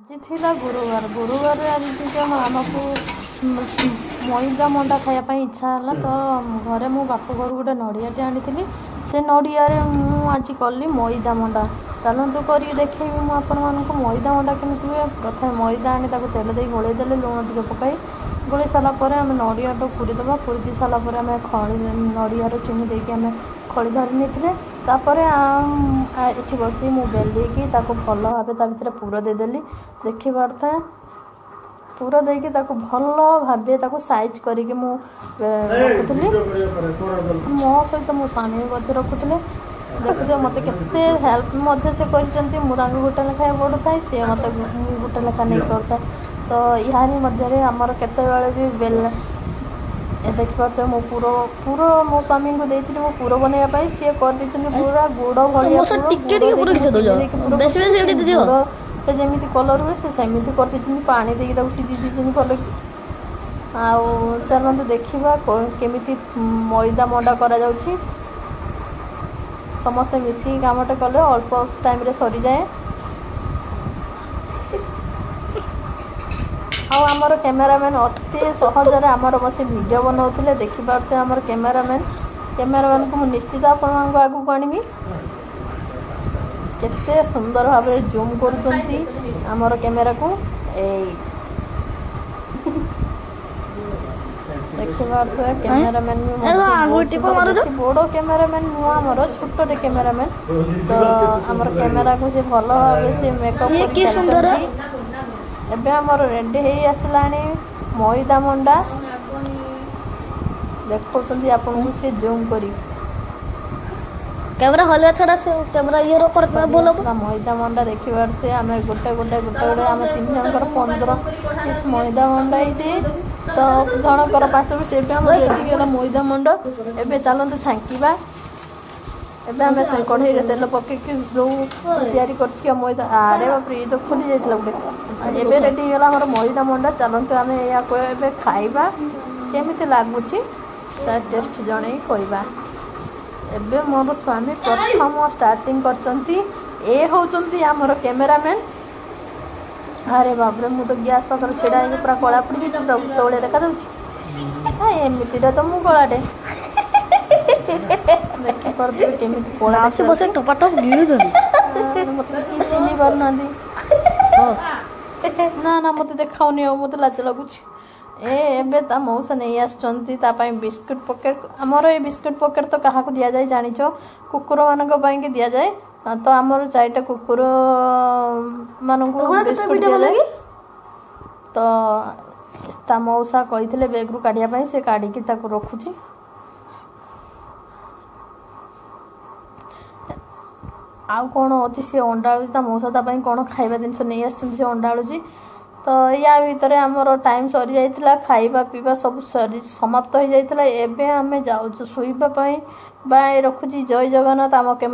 आज थिला गुरुवार गुरुवार आज टे आम को मैदा मंडा खायापी इच्छा है तो घरे मो बाप घर गोटे नड़ियाटे आनी से नड़िया आज कली मैदा मंडा चलतु कर देखी मुझे मैदा मंडा केमी हुए। प्रथम मैदा आनी तेल दे गोलईदे लुण टे पकाई गोलई सारापर आम नड़िया पूरीदे पूरी सारापर आम खड़ी नड़ियार चीनी देकी आम खड़ी धरी नहीं ये बस मु बेलिकी भल भाव भितर पूर देदेली देखी पार्थे पूरा देकी भल भाव साइज करके रखुली मो सहित मो स्वामी रखुले देखते मत के हेल्प से कर गोटे लेखाएं पढ़ुए सी मत गोटे लेखा नहीं करता तो यारी मध्य आमर केत भी बेल देखिपे मो पूरा मो स्वामी को देती मो पूरा बनवाई सी कर पूरा गुड़ जमी कलर हुए सेमती कर पानी देकी सीधी दीजिए भल आउ चलते देखा केमी मैदा मंडा कर समस्ते मिसिकी कामटे कले अल्प टाइम रे सरी जाए। आमर कैमेरामैन अति सहजरे आमर बस वीडियो बनाऊे देखिपे आमर कैमेरामैन को निश्चित आपण आगू आनमी केते सुंदर भाव जूम कर आमर कैमेरा को देखिए कैमेरामैन बड़ कैमेरामैन नुआ आमर छोटे कैमेरामैन तो आमर कैमेरा को सी भल भाव से मेकअप एबे आमर रेडी हो आसलानी मैदा मंडा देखुंत आपन सी जूम करी कैमरा हलवा छड़ा से कैमरा ये रो कर बोलो मैदा मंडा देखि पारते आमे गोटे आम 3 जनकर 15 पीस मैदा मंडा ही तो जनकर 5 पीस एबे हम रेडी गेला मैदा मंडा एबे चलंतु छांकीबा एबे आमे कढ़ई रे तेल पके जो तैयारी करथिया मैदा आरे बाप रे तो खुली जाइतला गोटे एबे रेडी गेला हमर मैदा मंडा चलंतु आमे या को एबे खाइबा केमिति लागुची ता टेस्ट जणे कहबा। एबे मोर स्वामी प्रथम स्टार्टिंग करचंती ए होचंती हमर कैमरामैन अरे बाप रे मु तो गैस पाकर छेड़ा है पूरा कला पड़ी तौले देखा दउची एमिति रे तो मु कलाटे देखि करबे केमिति कोला से बसे टपाटप गिळु दली मत चिनी बरनांदी ना ना मत देखाउनी मत लाज लागुची एबे ता मौसा नहीं आसचंती बिस्कुट पॉकेट आमर ये बिस्कुट पॉकेट तो क्या दि जाए जानिच कुकुर मान के दि जाए तो आमर 4टा कुकुर मान बिस्कुट दि जाए तो ता मौसा कही बैग रू काढ़िया से काढ़ी रखुची आउ कौन अच्छी सी अंडाळुची ता मौसा कौन खाइबा जिनस नहीं आसचंती से अंडाळुची तो या भितर आमर टाइम सरी जाइथिला खाइबा पीवा सब सरी समाप्त हो जाइथिला एबे आमे जाउछु सुइबा पई बाय रखुची जय जगन्नाथ आम कैमरा।